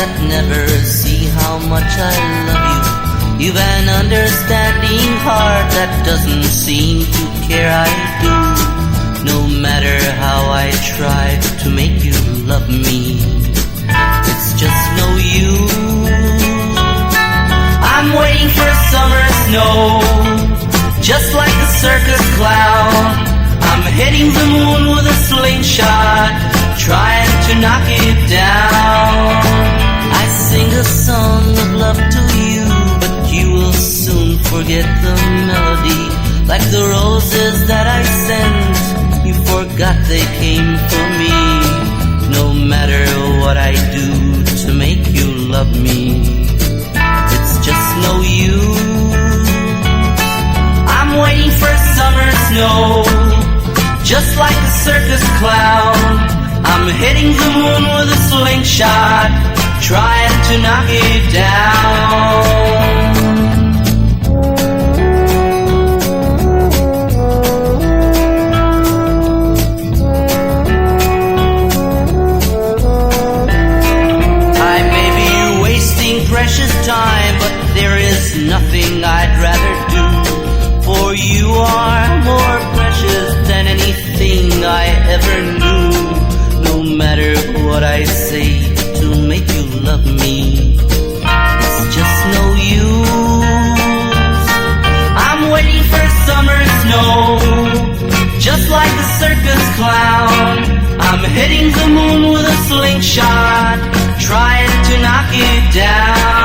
that never see how much I love you. You've an understanding heart that doesn't seem to care I do. No matter how I try to make you love me, it's just no use. I'm waiting for summer snow, just like a circus clown. I'm hitting the moon with a slingshot, trying to knock it down. I sing a song of love to you, but you will soon forget the melody. Like the roses that I sent, you forgot they came for me. No matter what I do to make you love me, it's just no use. I'm waiting for summer snow, just like a circus clown. I'm hitting the moon with a slingshot, trying to knock it down. I may be wasting precious time, but there is nothing I'd rather do. For you are more precious than anything I ever knew. No matter what I say to make you love me, it's just no use. I'm waiting for summer snow, just like a circus clown. I'm hitting the moon with a slingshot, trying to knock it down.